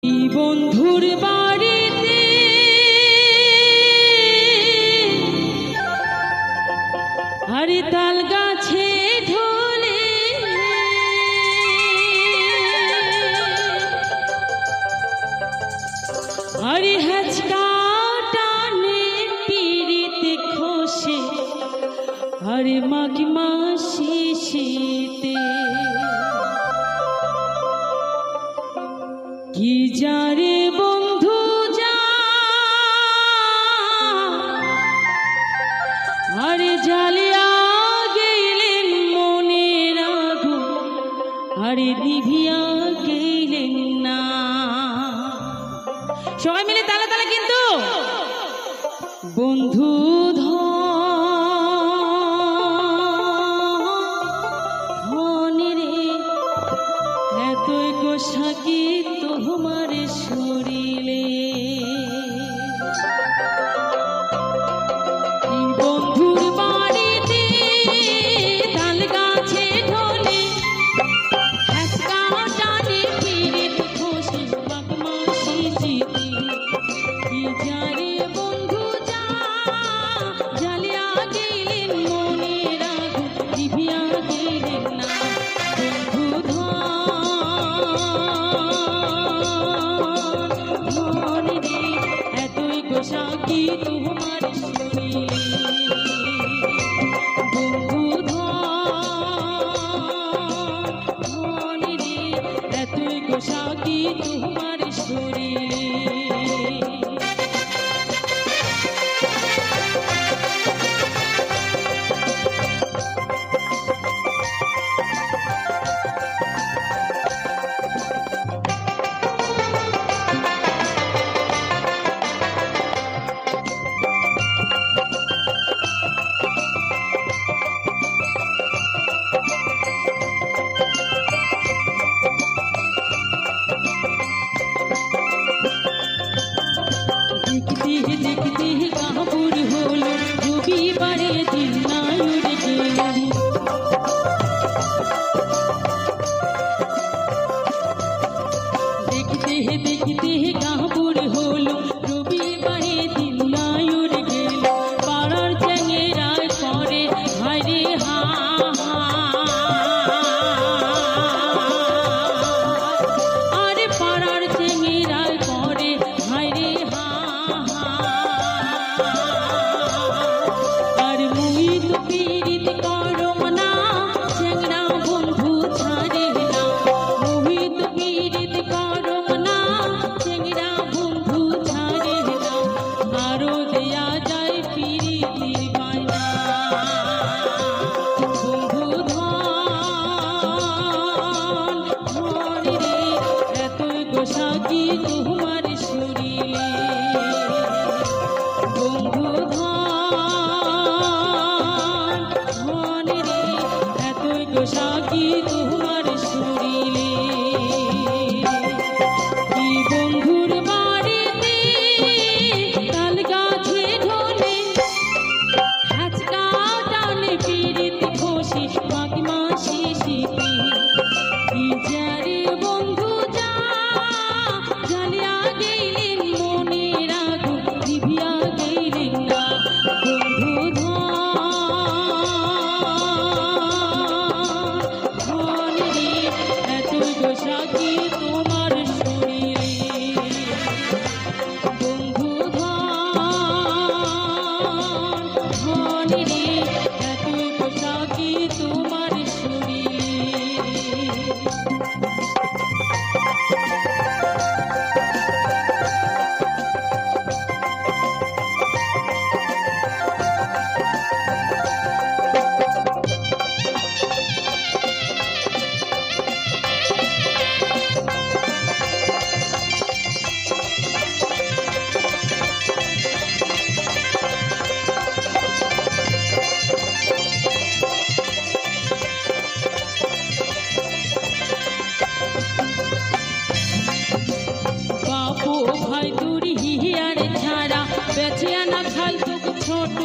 বন্ধুর বাড়িতে আরে তাল গাছে ঢোলে আরে হেঁচকা টানে পিড়িতে খসে আরে মাঘ মাসে শীতে কি যারে বন্ধু যা আরে জ্বালিয়া গেলেন মনের আগুন আরে নিভিয়া গেলেন না। সবাই মিলে তালে তালে কিন্তু বন্ধু সাকি তোমার শরীরে বন্ধুর বাড়িতে তাল গাছে ঢোলে হেঁচকা টানে পিড়িতে খসে মাঘ মাসে শীতে কি যারে বন্ধু যা জ্বালিয়া গেলেন মনের আগুন নিভিয়া গেলেন না। সাকি তোমার শরীরে বন্ধু ধনে রে এতই গো সাকি তোমার শরীরে। ছোট